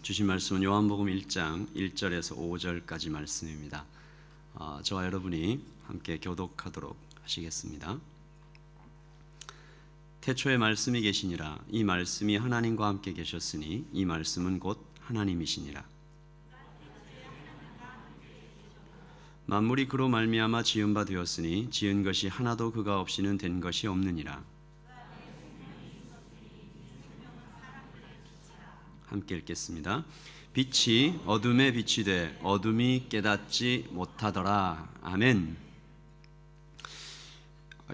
주신 말씀은 요한복음 1장 1절에서 5절까지 말씀입니다. 저와 여러분이 함께 교독하도록 하시겠습니다. 태초에 말씀이 계시니라. 이 말씀이 하나님과 함께 계셨으니 이 말씀은 곧 하나님이시니라. 만물이 그로 말미암아 지은 바 되었으니 지은 것이 하나도 그가 없이는 된 것이 없느니라. 함께 읽겠습니다. 빛이 어둠에 빛이 돼 어둠이 깨닫지 못하더라. 아멘.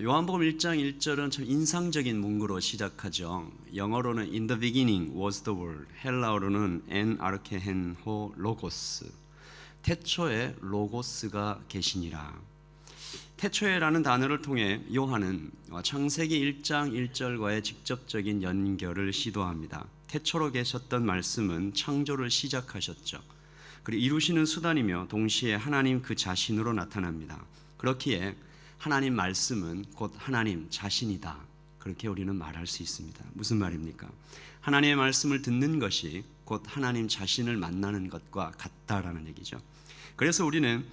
요한복음 1장 1절은 참 인상적인 문구로 시작하죠. 영어로는 In the beginning was the word, 헬라어로는 En archen ho logos, 태초에 로고스가 계시니라. 태초에라는 단어를 통해 요한은 창세기 1장 1절과의 직접적인 연결을 시도합니다. 태초로 계셨던 말씀은 창조를 시작하셨죠. 그리고 이루시는 수단이며 동시에 하나님 그 자신으로 나타납니다. 그렇기에 하나님 말씀은 곧 하나님 자신이다. 그렇게 우리는 말할 수 있습니다. 무슨 말입니까? 하나님의 말씀을 듣는 것이 곧 하나님 자신을 만나는 것과 같다라는 얘기죠. 그래서 우리는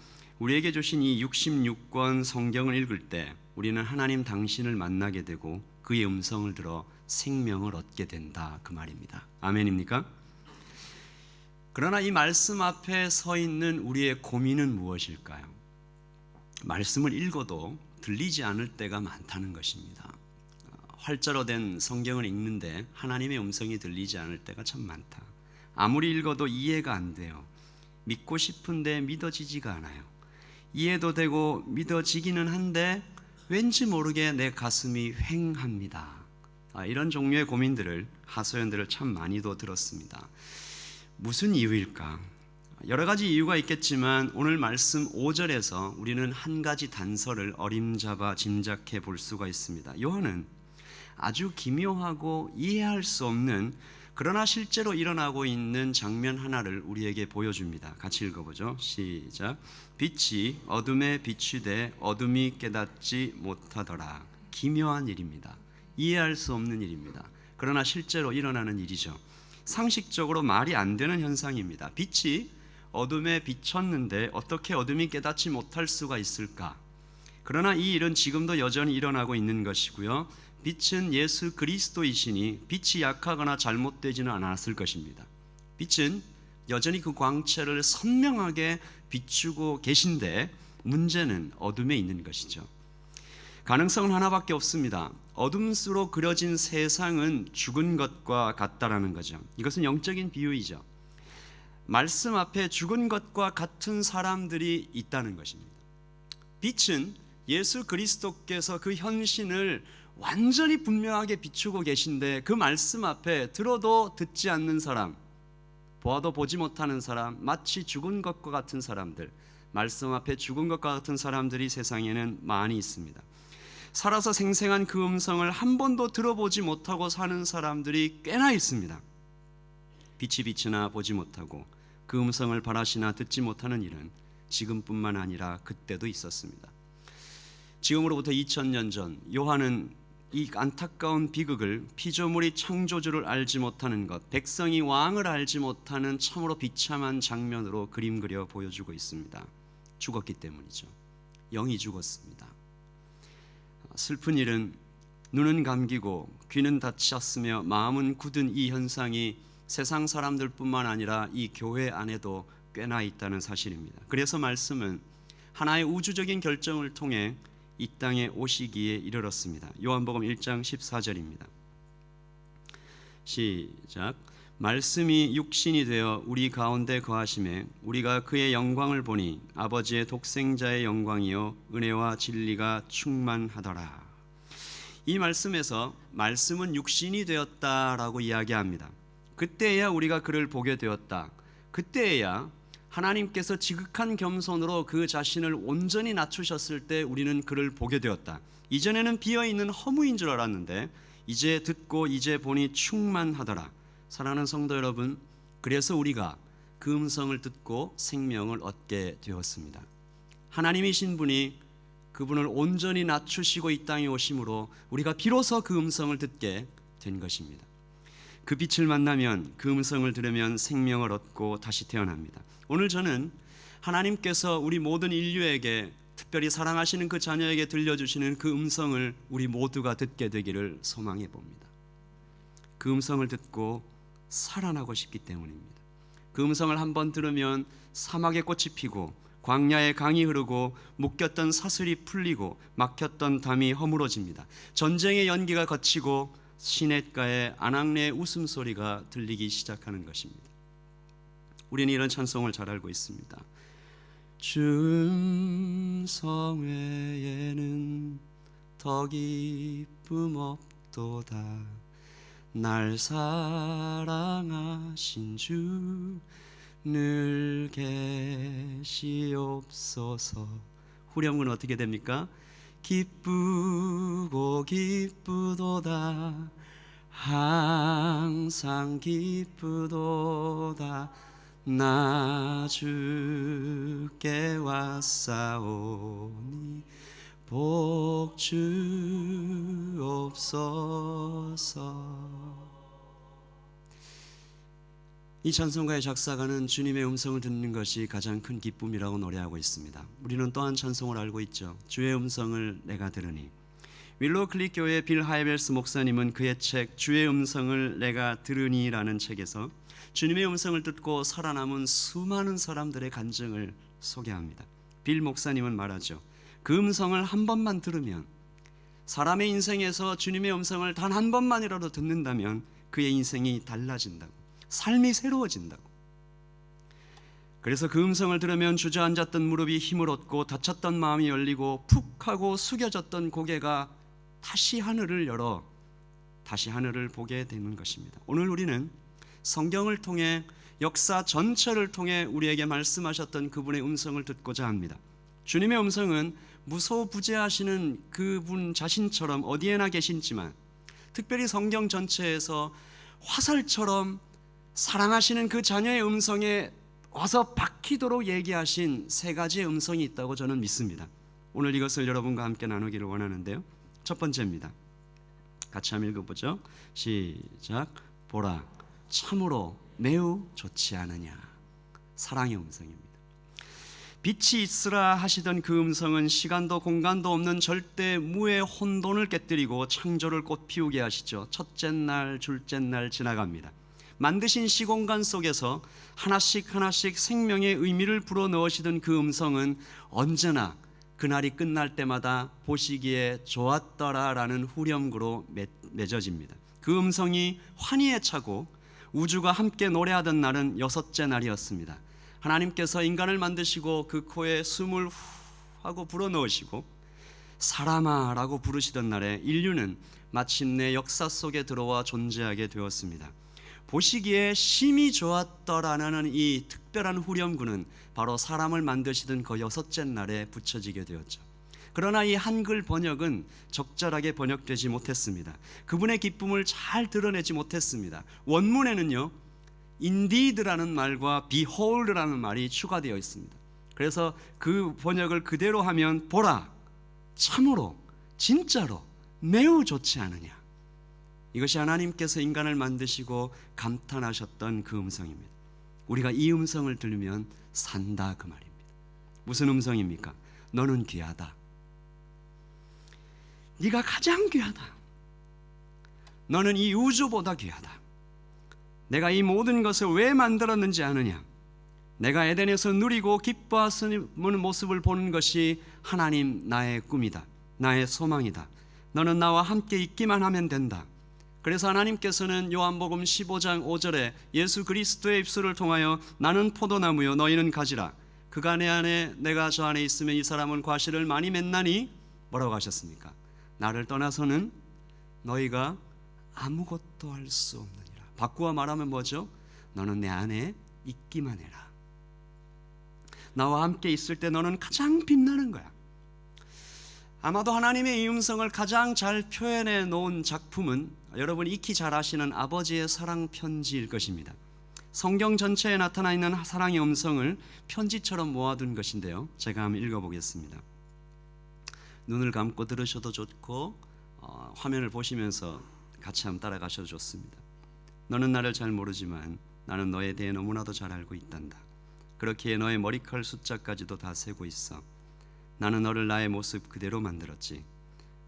우리에게 주신 이 66권 성경을 읽을 때 우리는 하나님 당신을 만나게 되고 그의 음성을 들어 생명을 얻게 된다, 그 말입니다. 아멘입니까? 그러나 이 말씀 앞에 서 있는 우리의 고민은 무엇일까요? 말씀을 읽어도 들리지 않을 때가 많다는 것입니다. 활자로 된 성경을 읽는데 하나님의 음성이 들리지 않을 때가 참 많다. 아무리 읽어도 이해가 안 돼요. 믿고 싶은데 믿어지지가 않아요. 이해도 되고 믿어지기는 한데 왠지 모르게 내 가슴이 휑합니다. 이런 종류의 고민들을, 하소연들을 참 많이도 들었습니다. 무슨 이유일까? 여러 가지 이유가 있겠지만 오늘 말씀 5절에서 우리는 한 가지 단서를 어림잡아 짐작해 볼 수가 있습니다. 요한은 아주 기묘하고 이해할 수 없는, 그러나 실제로 일어나고 있는 장면 하나를 우리에게 보여줍니다. 같이 읽어보죠. 시작. 빛이 어둠에 빛이 돼 어둠이 깨닫지 못하더라. 기묘한 일입니다. 이해할 수 없는 일입니다. 그러나 실제로 일어나는 일이죠. 상식적으로 말이 안 되는 현상입니다. 빛이 어둠에 비쳤는데 어떻게 어둠이 깨닫지 못할 수가 있을까? 그러나 이 일은 지금도 여전히 일어나고 있는 것이고요. 빛은 예수 그리스도이시니 빛이 약하거나 잘못되지는 않았을 것입니다. 빛은 여전히 그 광채를 선명하게 비추고 계신데 문제는 어둠에 있는 것이죠. 가능성은 하나밖에 없습니다. 어둠수로 그려진 세상은 죽은 것과 같다라는 거죠. 이것은 영적인 비유이죠. 말씀 앞에 죽은 것과 같은 사람들이 있다는 것입니다. 빛은 예수 그리스도께서 그 현신을 완전히 분명하게 비추고 계신데 그 말씀 앞에 들어도 듣지 않는 사람, 보아도 보지 못하는 사람, 마치 죽은 것과 같은 사람들, 말씀 앞에 죽은 것과 같은 사람들이 세상에는 많이 있습니다. 살아서 생생한 그 음성을 한 번도 들어보지 못하고 사는 사람들이 꽤나 있습니다. 빛이 비치나 보지 못하고 그 음성을 바라시나 듣지 못하는 일은 지금뿐만 아니라 그때도 있었습니다. 지금으로부터 2000년 전 요한은 이 안타까운 비극을, 피조물이 창조주를 알지 못하는 것, 백성이 왕을 알지 못하는 참으로 비참한 장면으로 그림 그려 보여주고 있습니다. 죽었기 때문이죠. 영이 죽었습니다. 슬픈 일은 눈은 감기고 귀는 닫혔으며 마음은 굳은 이 현상이 세상 사람들뿐만 아니라 이 교회 안에도 꽤나 있다는 사실입니다. 그래서 말씀은 하나의 우주적인 결정을 통해 이 땅에 오시기에 이르렀습니다. 요한복음 1장 14절입니다. 시작. 말씀이 육신이 되어 우리 가운데 거하심에 우리가 그의 영광을 보니 아버지의 독생자의 영광이요 은혜와 진리가 충만하더라. 이 말씀에서 말씀은 육신이 되었다라고 이야기합니다. 그때야 우리가 그를 보게 되었다. 그때야 하나님께서 지극한 겸손으로 그 자신을 온전히 낮추셨을 때 우리는 그를 보게 되었다. 이전에는 비어있는 허무인 줄 알았는데 이제 듣고 이제 보니 충만하더라. 사랑하는 성도 여러분, 그래서 우리가 그 음성을 듣고 생명을 얻게 되었습니다. 하나님이신 분이 그분을 온전히 낮추시고 이 땅에 오심으로 우리가 비로소 그 음성을 듣게 된 것입니다. 그 빛을 만나면, 그 음성을 들으면 생명을 얻고 다시 태어납니다. 오늘 저는 하나님께서 우리 모든 인류에게, 특별히 사랑하시는 그 자녀에게 들려주시는 그 음성을 우리 모두가 듣게 되기를 소망해 봅니다. 그 음성을 듣고 살아나고 싶기 때문입니다. 그 음성을 한번 들으면 사막에 꽃이 피고 광야에 강이 흐르고 묶였던 사슬이 풀리고 막혔던 담이 허물어집니다. 전쟁의 연기가 거치고 시냇가에 아낙네의 웃음소리가 들리기 시작하는 것입니다. 우리는 이런 찬송을 잘 알고 있습니다. 주 음성 외에는 더 기쁨 없도다. 날 사랑하신 주 늘 계시옵소서. 후렴은 어떻게 됩니까? 기쁘고 기쁘도다. 항상 기쁘도다. 나 주께 왔사오니 복 주옵소서. 이 찬송가의 작사가는 주님의 음성을 듣는 것이 가장 큰 기쁨이라고 노래하고 있습니다. 우리는 또한 찬송을 알고 있죠. 주의 음성을 내가 들으니. 윌로우 클릭 교회 빌 하이벨스 목사님은 그의 책 주의 음성을 내가 들으니라는 책에서 주님의 음성을 듣고 살아남은 수많은 사람들의 간증을 소개합니다. 빌 목사님은 말하죠. 그 음성을 한 번만 들으면, 사람의 인생에서 주님의 음성을 단 한 번만이라도 듣는다면 그의 인생이 달라진다고, 삶이 새로워진다고. 그래서 그 음성을 들으면 주저앉았던 무릎이 힘을 얻고 다쳤던 마음이 열리고 푹 하고 숙여졌던 고개가 다시 하늘을 열어 다시 하늘을 보게 되는 것입니다. 오늘 우리는 성경을 통해, 역사 전체를 통해 우리에게 말씀하셨던 그분의 음성을 듣고자 합니다. 주님의 음성은 무소부재하시는 그분 자신처럼 어디에나 계시지만, 특별히 성경 전체에서 화살처럼 사랑하시는 그 자녀의 음성에 와서 박히도록 얘기하신 세 가지의 음성이 있다고 저는 믿습니다. 오늘 이것을 여러분과 함께 나누기를 원하는데요. 첫 번째입니다. 같이 한번 읽어보죠. 시작. 보라, 참으로 매우 좋지 않으냐. 사랑의 음성입니다. 빛이 있으라 하시던 그 음성은 시간도 공간도 없는 절대 무의 혼돈을 깨뜨리고 창조를 꽃피우게 하시죠. 첫째 날, 둘째 날 지나갑니다. 만드신 시공간 속에서 하나씩 하나씩 생명의 의미를 불어넣으시던 그 음성은 언제나 그날이 끝날 때마다 보시기에 좋았더라라는 후렴구로 맺어집니다. 그 음성이 환희에 차고 우주가 함께 노래하던 날은 여섯째 날이었습니다. 하나님께서 인간을 만드시고 그 코에 숨을 후 하고 불어넣으시고 사람아 라고 부르시던 날에 인류는 마침내 역사 속에 들어와 존재하게 되었습니다. 보시기에 심히 좋았더라는 이 특별한 후렴구는 바로 사람을 만드시던 그 여섯째 날에 붙여지게 되었죠. 그러나 이 한글 번역은 적절하게 번역되지 못했습니다. 그분의 기쁨을 잘 드러내지 못했습니다. 원문에는요, indeed라는 말과 behold라는 말이 추가되어 있습니다. 그래서 그 번역을 그대로 하면 보라, 참으로, 진짜로 매우 좋지 않으냐. 이것이 하나님께서 인간을 만드시고 감탄하셨던 그 음성입니다. 우리가 이 음성을 들으면 산다 그 말입니다. 무슨 음성입니까? 너는 귀하다. 네가 가장 귀하다. 너는 이 우주보다 귀하다. 내가 이 모든 것을 왜 만들었는지 아느냐? 내가 에덴에서 누리고 기뻐하는 모습을 보는 것이 하나님 나의 꿈이다. 나의 소망이다. 너는 나와 함께 있기만 하면 된다. 그래서 하나님께서는 요한복음 15장 5절에 예수 그리스도의 입술을 통하여 나는 포도나무요 너희는 가지라. 그가 내 안에 내가 저 안에 있으면 이 사람은 과실을 많이 맺나니 뭐라고 하셨습니까? 나를 떠나서는 너희가 아무것도 할 수 없느니라. 바꾸어 말하면 뭐죠? 너는 내 안에 있기만 해라. 나와 함께 있을 때 너는 가장 빛나는 거야. 아마도 하나님의 이 음성을 가장 잘 표현해 놓은 작품은 여러분 익히 잘 아시는 아버지의 사랑 편지일 것입니다. 성경 전체에 나타나 있는 사랑의 음성을 편지처럼 모아둔 것인데요. 제가 한번 읽어보겠습니다. 눈을 감고 들으셔도 좋고 화면을 보시면서 같이 한번 따라가셔도 좋습니다. 너는 나를 잘 모르지만 나는 너에 대해 너무나도 잘 알고 있단다. 그렇기에 너의 머리칼 숫자까지도 다 세고 있어. 나는 너를 나의 모습 그대로 만들었지.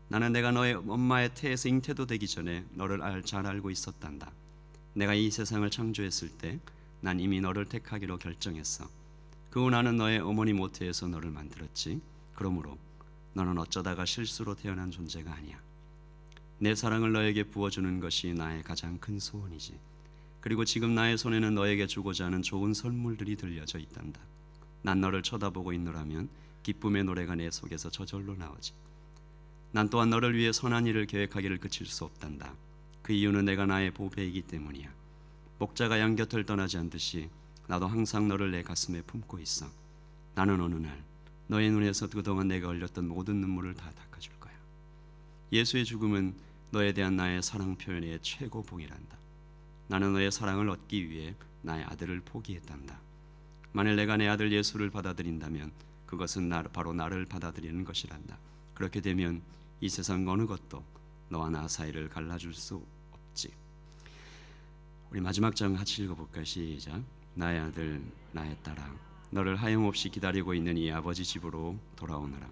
나는 내가 너의 엄마의 태에서 잉태도 되기 전에 너를 잘 알고 있었단다. 내가 이 세상을 창조했을 때 난 이미 너를 택하기로 결정했어. 그 후 나는 너의 어머니 모태에서 너를 만들었지. 그러므로 너는 어쩌다가 실수로 태어난 존재가 아니야. 내 사랑을 너에게 부어주는 것이 나의 가장 큰 소원이지. 그리고 지금 나의 손에는 너에게 주고자 하는 좋은 선물들이 들려져 있단다. 난 너를 쳐다보고 있노라면 기쁨의 노래가 내 속에서 저절로 나오지. 난 또한 너를 위해 선한 일을 계획하기를 그칠 수 없단다. 그 이유는 내가 나의 보배이기 때문이야. 목자가 양 곁을 떠나지 않듯이 나도 항상 너를 내 가슴에 품고 있어. 나는 어느 날 너의 눈에서 그동안 내가 흘렸던 모든 눈물을 다 닦아줄 거야. 예수의 죽음은 너에 대한 나의 사랑 표현의 최고봉이란다. 나는 너의 사랑을 얻기 위해 나의 아들을 포기했단다. 만일 내가 내 아들 예수를 받아들인다면 그것은 바로 나를 받아들이는 것이란다. 그렇게 되면 이 세상 어느 것도 너와 나 사이를 갈라줄 수 없지. 우리 마지막 장 같이 읽어볼까요? 시작. 나의 아들 나의 딸아, 너를 하염없이 기다리고 있는 이 아버지 집으로 돌아오너라.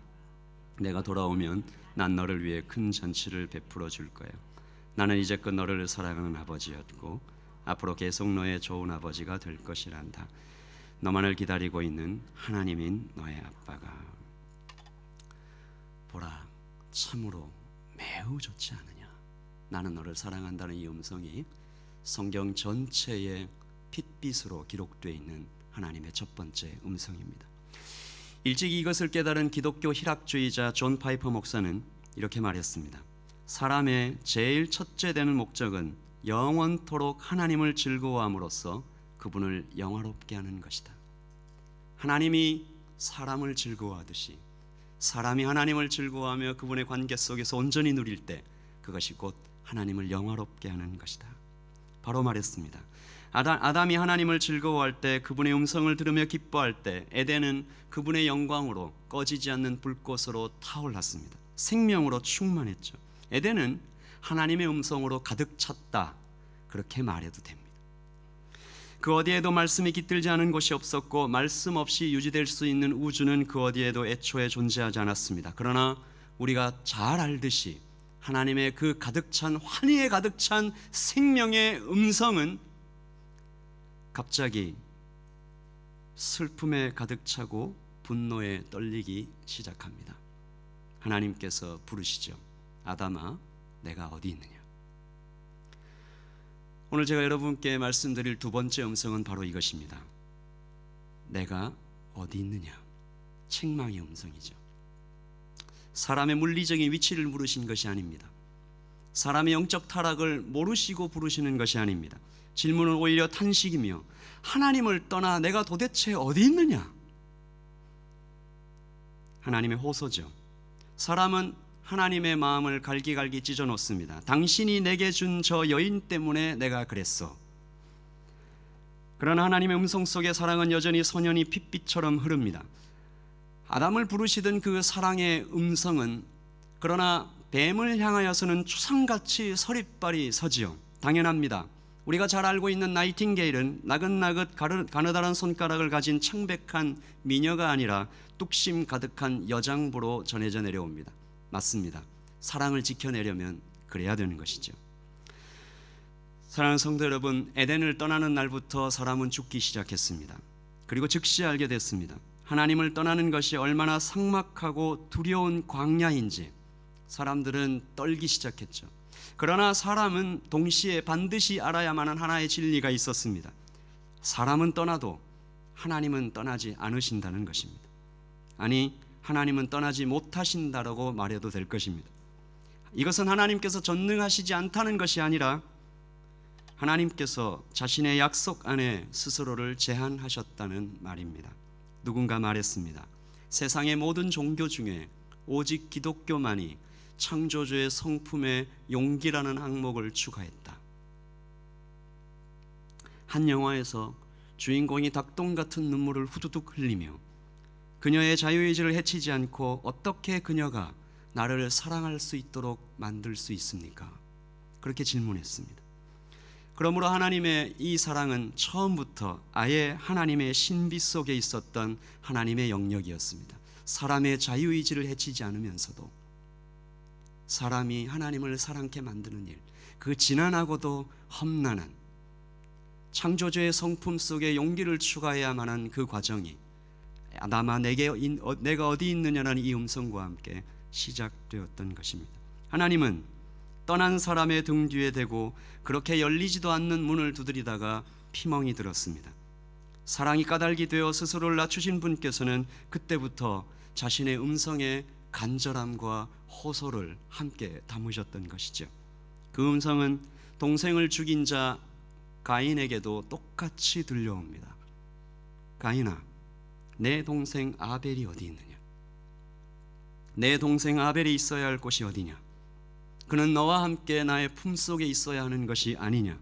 내가 돌아오면 난 너를 위해 큰 잔치를 베풀어 줄 거야. 나는 이제껏 너를 사랑하는 아버지였고 앞으로 계속 너의 좋은 아버지가 될 것이란다. 너만을 기다리고 있는 하나님인 너의 아빠가. 보라, 참으로 매우 좋지 않으냐. 나는 너를 사랑한다는 이 음성이 성경 전체에 핏빛으로 기록되어 있는 하나님의 첫 번째 음성입니다. 일찍 이것을 깨달은 기독교 희락주의자 존 파이퍼 목사는 이렇게 말했습니다. 사람의 제일 첫째 되는 목적은 영원토록 하나님을 즐거워함으로써 그분을 영화롭게 하는 것이다. 하나님이 사람을 즐거워하듯이 사람이 하나님을 즐거워하며 그분의 관계 속에서 온전히 누릴 때 그것이 곧 하나님을 영화롭게 하는 것이다. 바로 말했습니다. 아담이 하나님을 즐거워할 때, 그분의 음성을 들으며 기뻐할 때 에덴은 그분의 영광으로 꺼지지 않는 불꽃으로 타올랐습니다. 생명으로 충만했죠. 에덴은 하나님의 음성으로 가득 찼다, 그렇게 말해도 됩니다. 그 어디에도 말씀이 깃들지 않은 곳이 없었고 말씀 없이 유지될 수 있는 우주는 그 어디에도 애초에 존재하지 않았습니다. 그러나 우리가 잘 알듯이 하나님의 그 가득 찬, 환희에 가득 찬 생명의 음성은 갑자기 슬픔에 가득 차고 분노에 떨리기 시작합니다. 하나님께서 부르시죠. 아담아, 내가 어디 있느냐. 오늘 제가 여러분께 말씀드릴 두 번째 음성은 바로 이것입니다. 내가 어디 있느냐. 책망의 음성이죠. 사람의 물리적인 위치를 물으신 것이 아닙니다. 사람의 영적 타락을 모르시고 부르시는 것이 아닙니다. 질문은 오히려 탄식이며 하나님을 떠나 내가 도대체 어디 있느냐. 하나님의 호소죠. 사람은 하나님의 마음을 갈기갈기 찢어 놓습니다. 당신이 내게 준 저 여인 때문에 내가 그랬어. 그러나 하나님의 음성 속에 사랑은 여전히 소년이 핏빛처럼 흐릅니다. 아담을 부르시던 그 사랑의 음성은 그러나 뱀을 향하여서는 추상같이 서릿발이 서지요. 당연합니다. 우리가 잘 알고 있는 나이팅게일은 나긋나긋 가느다란 손가락을 가진 창백한 미녀가 아니라 뚝심 가득한 여장부로 전해져 내려옵니다. 맞습니다. 사랑을 지켜내려면 그래야 되는 것이죠. 사랑하는 성도 여러분, 에덴을 떠나는 날부터 사람은 죽기 시작했습니다. 그리고 즉시 알게 됐습니다. 하나님을 떠나는 것이 얼마나 삭막하고 두려운 광야인지 사람들은 떨기 시작했죠. 그러나 사람은 동시에 반드시 알아야만 하는 하나의 진리가 있었습니다. 사람은 떠나도 하나님은 떠나지 않으신다는 것입니다. 아니, 하나님은 떠나지 못하신다라고 말해도 될 것입니다. 이것은 하나님께서 전능하시지 않다는 것이 아니라 하나님께서 자신의 약속 안에 스스로를 제한하셨다는 말입니다. 누군가 말했습니다. 세상의 모든 종교 중에 오직 기독교만이 창조주의 성품에 용기라는 항목을 추가했다. 한 영화에서 주인공이 닭똥 같은 눈물을 후두둑 흘리며 그녀의 자유의지를 해치지 않고 어떻게 그녀가 나를 사랑할 수 있도록 만들 수 있습니까? 그렇게 질문했습니다. 그러므로 하나님의 이 사랑은 처음부터 아예 하나님의 신비 속에 있었던 하나님의 영역이었습니다. 사람의 자유의지를 해치지 않으면서도 사람이 하나님을 사랑케 만드는 일, 그 지난하고도 험난한 창조주의 성품 속에 용기를 추가해야만 한 그 과정이 아담아 내가 어디 있느냐라는 이 음성과 함께 시작되었던 것입니다. 하나님은 떠난 사람의 등 뒤에 대고 그렇게 열리지도 않는 문을 두드리다가 피멍이 들었습니다. 사랑이 까닭이 되어 스스로를 낮추신 분께서는 그때부터 자신의 음성에 간절함과 호소를 함께 담으셨던 것이죠. 그 음성은 동생을 죽인 자 가인에게도 똑같이 들려옵니다. 가인아, 내 동생 아벨이 어디 있느냐? 내 동생 아벨이 있어야 할 곳이 어디냐? 그는 너와 함께 나의 품속에 있어야 하는 것이 아니냐?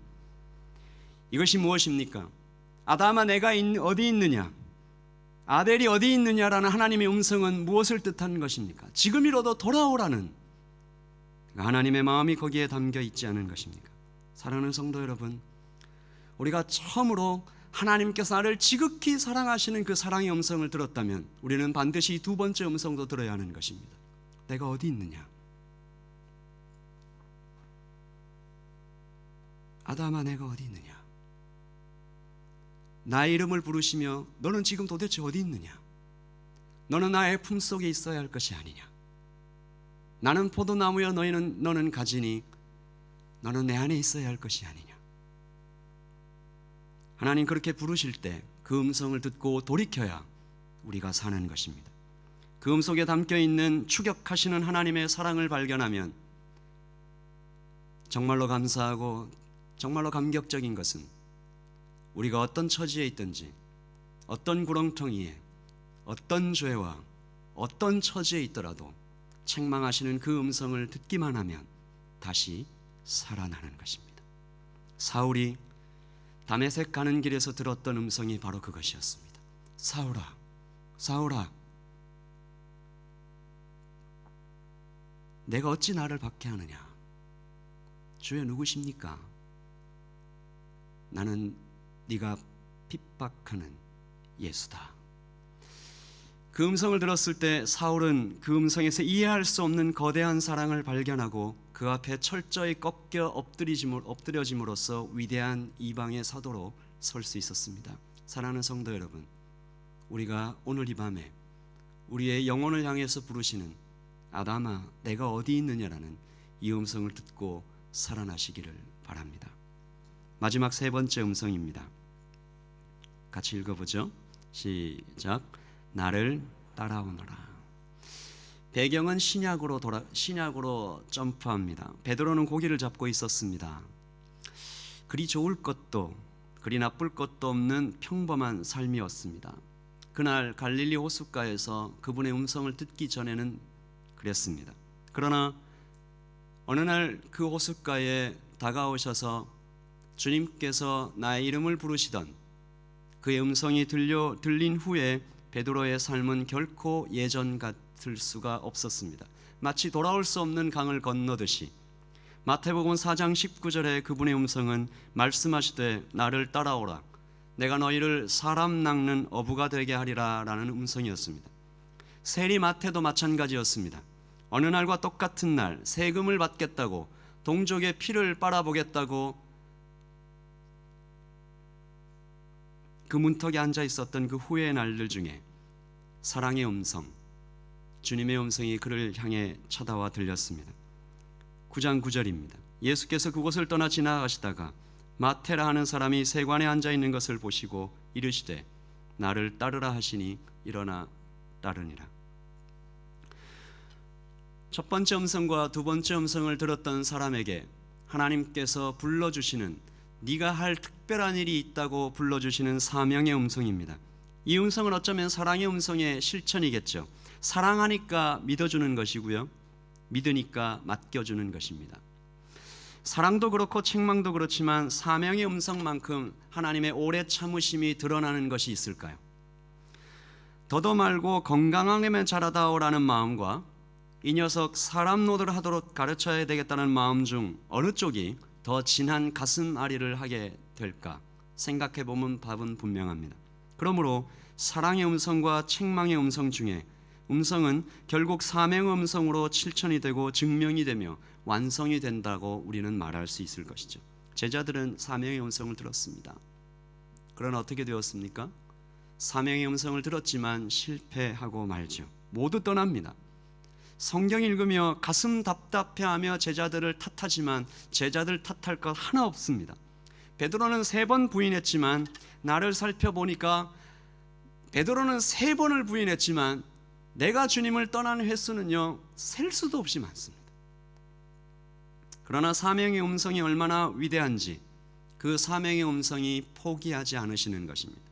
이것이 무엇입니까? 아담아, 내가 어디 있느냐? 아벨이 어디 있느냐라는 하나님의 음성은 무엇을 뜻하는 것입니까? 지금이라도 돌아오라는 하나님의 마음이 거기에 담겨 있지 않은 것입니까? 사랑하는 성도 여러분, 우리가 처음으로 하나님께서 나를 지극히 사랑하시는 그 사랑의 음성을 들었다면 우리는 반드시 두 번째 음성도 들어야 하는 것입니다. 내가 어디 있느냐? 아담아, 내가 어디 있느냐? 나의 이름을 부르시며 너는 지금 도대체 어디 있느냐? 너는 나의 품속에 있어야 할 것이 아니냐? 나는 포도나무여 너는 가지니 너는 내 안에 있어야 할 것이 아니냐? 하나님 그렇게 부르실 때 그 음성을 듣고 돌이켜야 우리가 사는 것입니다. 그 음성에 담겨있는 추격하시는 하나님의 사랑을 발견하면 정말로 감사하고 정말로 감격적인 것은 우리가 어떤 처지에 있든지 어떤 구렁텅이에 어떤 죄와 어떤 처지에 있더라도 책망하시는 그 음성을 듣기만 하면 다시 살아나는 것입니다. 사울이 다메섹 가는 길에서 들었던 음성이 바로 그것이었습니다. 사울아, 사울아, 내가 어찌 나를 박해하느냐? 주여 누구십니까? 나는 네가 핍박하는 예수다. 그 음성을 들었을 때 사울은 그 음성에서 이해할 수 없는 거대한 사랑을 발견하고 그 앞에 철저히 꺾여 엎드려짐으로써 위대한 이방의 사도로 설 수 있었습니다. 사랑하는 성도 여러분, 우리가 오늘 이 밤에 우리의 영혼을 향해서 부르시는 아담아, 내가 어디 있느냐라는 이 음성을 듣고 살아나시기를 바랍니다. 마지막 세 번째 음성입니다. 같이 읽어보죠. 시작. 나를 따라오너라. 배경은 신약으로 점프합니다. 베드로는 고기를 잡고 있었습니다. 그리 좋을 것도 그리 나쁠 것도 없는 평범한 삶이었습니다. 그날 갈릴리 호숫가에서 그분의 음성을 듣기 전에는 그랬습니다. 그러나 어느 날 그 호숫가에 다가오셔서 주님께서 나의 이름을 부르시던 그의 음성이 들린 후에 베드로의 삶은 결코 예전 같을 수가 없었습니다. 마치 돌아올 수 없는 강을 건너듯이 마태복음 4장 19절에 그분의 음성은 말씀하시되 나를 따라오라, 내가 너희를 사람 낚는 어부가 되게 하리라 라는 음성이었습니다. 세리 마태도 마찬가지였습니다. 어느 날과 똑같은 날 세금을 받겠다고 동족의 피를 빨아보겠다고 그 문턱에 앉아 있었던 그 후의 날들 중에 사랑의 음성, 주님의 음성이 그를 향해 쳐다와 들렸습니다. 9장 9절입니다. 예수께서 그곳을 떠나 지나가시다가 마테라 하는 사람이 세관에 앉아 있는 것을 보시고 이르시되 나를 따르라 하시니 일어나 따르니라. 첫 번째 음성과 두 번째 음성을 들었던 사람에게 하나님께서 불러주시는, 네가 할 특별한 일이 있다고 불러주시는 사명의 음성입니다. 이 음성은 어쩌면 사랑의 음성의 실천이겠죠. 사랑하니까 믿어주는 것이고요, 믿으니까 맡겨주는 것입니다. 사랑도 그렇고 책망도 그렇지만 사명의 음성만큼 하나님의 오래 참으심이 드러나는 것이 있을까요? 더도 말고 건강하게만 자라다오라는 마음과 이 녀석 사람 노릇 하도록 가르쳐야 되겠다는 마음 중 어느 쪽이 더 진한 가슴 아리를 하게 될까 생각해 보면 답은 분명합니다. 그러므로 사랑의 음성과 책망의 음성 중에 음성은 결국 사명의 음성으로 실천이 되고 증명이 되며 완성이 된다고 우리는 말할 수 있을 것이죠. 제자들은 사명의 음성을 들었습니다. 그러나 어떻게 되었습니까? 사명의 음성을 들었지만 실패하고 말죠. 모두 떠납니다. 성경 읽으며 가슴 답답해하며 제자들을 탓하지만 제자들 탓할 것 하나 없습니다. 베드로는 3번 부인했지만 나를 살펴보니까 베드로는 3번을 부인했지만 내가 주님을 떠난 횟수는요 셀 수도 없이 많습니다. 그러나 사명의 음성이 얼마나 위대한지 그 사명의 음성이 포기하지 않으시는 것입니다.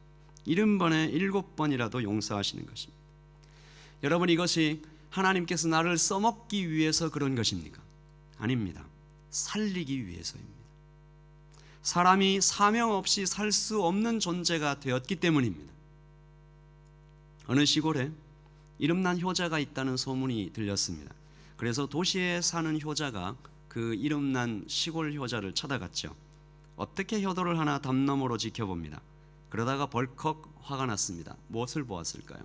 70번에 7번이라도 용서하시는 것입니다. 여러분, 이것이 하나님께서 나를 써먹기 위해서 그런 것입니까? 아닙니다. 살리기 위해서입니다. 사람이 사명 없이 살 수 없는 존재가 되었기 때문입니다. 어느 시골에 이름난 효자가 있다는 소문이 들렸습니다. 그래서 도시에 사는 효자가 그 이름난 시골 효자를 찾아갔죠. 어떻게 효도를 하나 담 너머로 지켜봅니다. 그러다가 벌컥 화가 났습니다. 무엇을 보았을까요?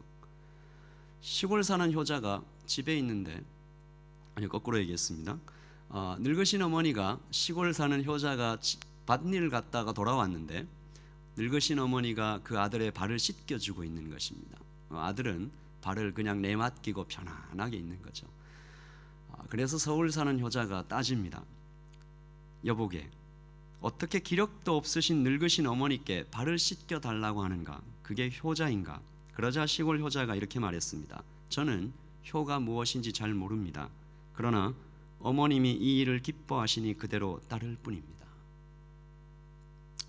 시골 사는 효자가 집에 있는데, 아니 거꾸로 얘기했습니다. 늙으신 어머니가 시골 사는 효자가 밭일 갔다가 돌아왔는데 늙으신 어머니가 그 아들의 발을 씻겨주고 있는 것입니다. 아들은 발을 그냥 내맡기고 편안하게 있는 거죠. 그래서 서울 사는 효자가 따집니다. 여보게, 어떻게 기력도 없으신 늙으신 어머니께 발을 씻겨 달라고 하는가? 그게 효자인가? 그러자 시골 효자가 이렇게 말했습니다. 저는 효가 무엇인지 잘 모릅니다. 그러나 어머님이 이 일을 기뻐하시니 그대로 따를 뿐입니다.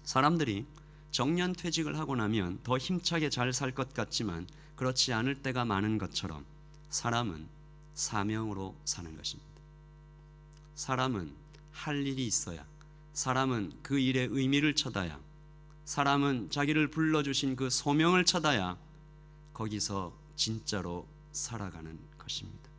사람들이 정년퇴직을 하고 나면 더 힘차게 잘 살 것 같지만 그렇지 않을 때가 많은 것처럼 사람은 사명으로 사는 것입니다. 사람은 할 일이 있어야, 사람은 그 일의 의미를 찾아야, 사람은 자기를 불러주신 그 소명을 찾아야 거기서 진짜로 살아가는 것입니다.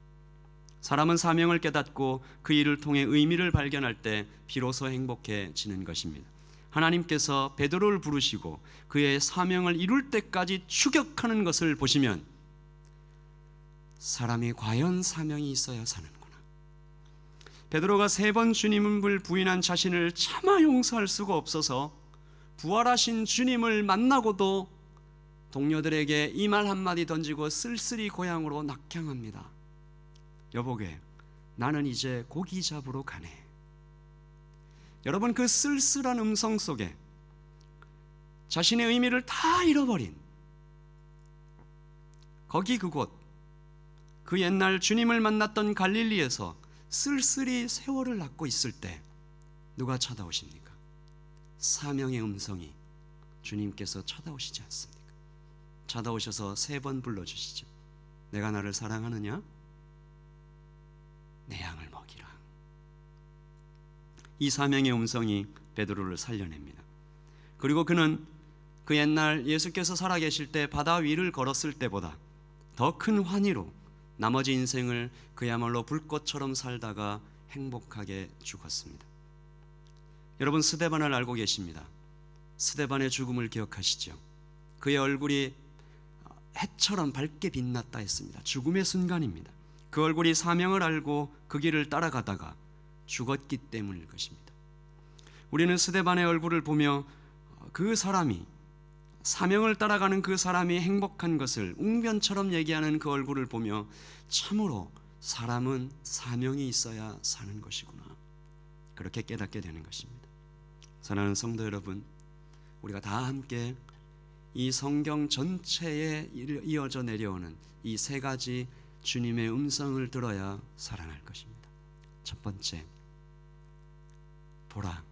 사람은 사명을 깨닫고 그 일을 통해 의미를 발견할 때 비로소 행복해지는 것입니다. 하나님께서 베드로를 부르시고 그의 사명을 이룰 때까지 추격하는 것을 보시면 사람이 과연 사명이 있어야 사는구나. 베드로가 3번 주님을 부인한 자신을 차마 용서할 수가 없어서 부활하신 주님을 만나고도 동료들에게 이 말 한마디 던지고 쓸쓸히 고향으로 낙향합니다. 여보게, 나는 이제 고기 잡으러 가네. 여러분, 그 쓸쓸한 음성 속에 자신의 의미를 다 잃어버린 거기 그곳, 그 옛날 주님을 만났던 갈릴리에서 쓸쓸히 세월을 낳고 있을 때 누가 찾아오십니까? 사명의 음성이 주님께서 찾아오시지 않습니까? 찾아오셔서 3번 불러주시죠. 내가 나를 사랑하느냐? 내 양을 먹이라. 이 사명의 음성이 베드로를 살려냅니다. 그리고 그는 그 옛날 예수께서 살아계실 때 바다 위를 걸었을 때보다 더 큰 환희로 나머지 인생을 그야말로 불꽃처럼 살다가 행복하게 죽었습니다. 여러분, 스데반을 알고 계십니다. 스데반의 죽음을 기억하시죠? 그의 얼굴이 해처럼 밝게 빛났다 했습니다. 죽음의 순간입니다. 그 얼굴이 사명을 알고 그 길을 따라가다가 죽었기 때문일 것입니다. 우리는 스데반의 얼굴을 보며 그 사람이, 사명을 따라가는 그 사람이 행복한 것을 웅변처럼 얘기하는 그 얼굴을 보며 참으로 사람은 사명이 있어야 사는 것이구나, 그렇게 깨닫게 되는 것입니다. 사랑하는 성도 여러분, 우리가 다 함께 이 성경 전체에 이어져 내려오는 이 3가지 주님의 음성을 들어야 살아날 것입니다. 첫 번째, 보라,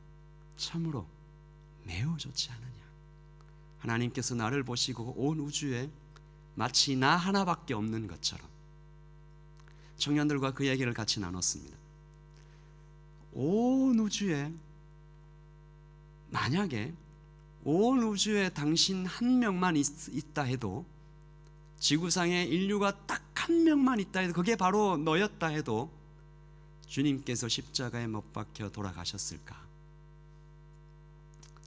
참으로 매우 좋지 않으냐. 하나님께서 나를 보시고 온 우주에 마치 나 하나밖에 없는 것처럼, 청년들과 그 얘기를 같이 나눴습니다. 온 우주에, 만약에 온 우주에 당신 한 명만 있다 해도, 지구상에 인류가 딱 한 명만 있다 해도, 그게 바로 너였다 해도 주님께서 십자가에 못 박혀 돌아가셨을까?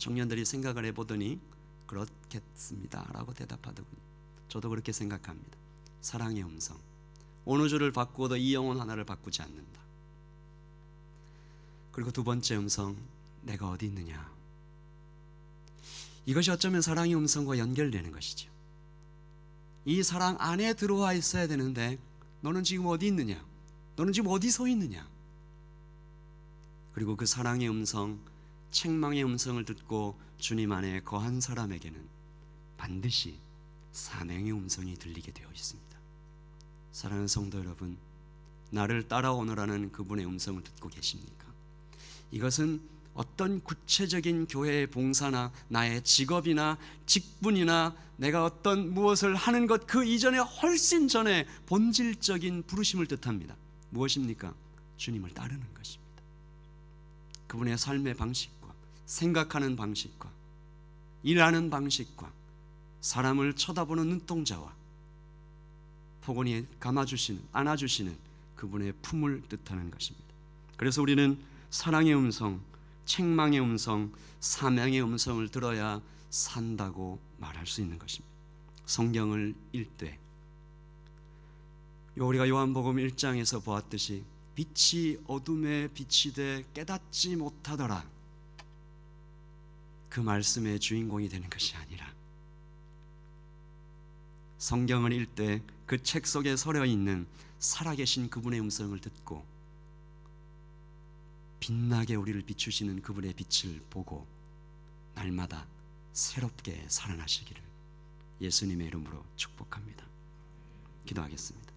청년들이 생각을 해보더니 그렇겠습니다 라고 대답하더군요. 저도 그렇게 생각합니다. 사랑의 음성. 어느 줄을 바꾸어도 이 영혼 하나를 바꾸지 않는다. 그리고 두 번째 음성, 내가 어디 있느냐. 이것이 어쩌면 사랑의 음성과 연결되는 것이죠. 이 사랑 안에 들어와 있어야 되는데 너는 지금 어디 있느냐? 너는 지금 어디 서 있느냐? 그리고 그 사랑의 음성, 책망의 음성을 듣고 주님 안에 거한 사람에게는 반드시 사명의 음성이 들리게 되어 있습니다. 사랑하는 성도 여러분, 나를 따라오너라는 그분의 음성을 듣고 계십니까? 이것은 어떤 구체적인 교회의 봉사나 나의 직업이나 직분이나 내가 어떤 무엇을 하는 것 그 이전에 훨씬 전에 본질적인 부르심을 뜻합니다. 무엇입니까? 주님을 따르는 것입니다. 그분의 삶의 방식과 생각하는 방식과 일하는 방식과 사람을 쳐다보는 눈동자와 포근히 감아주시는, 안아주시는 그분의 품을 뜻하는 것입니다. 그래서 우리는 사랑의 음성, 책망의 음성, 사명의 음성을 들어야 산다고 말할 수 있는 것입니다. 성경을 읽되 우리가 요한복음 1장에서 보았듯이 빛이 어둠에 비치되 깨닫지 못하더라, 그 말씀의 주인공이 되는 것이 아니라 성경을 읽되 그 책 속에 서려 있는 살아계신 그분의 음성을 듣고 빛나게 우리를 비추시는 그분의 빛을 보고 날마다 새롭게 살아나시기를 예수님의 이름으로 축복합니다. 기도하겠습니다.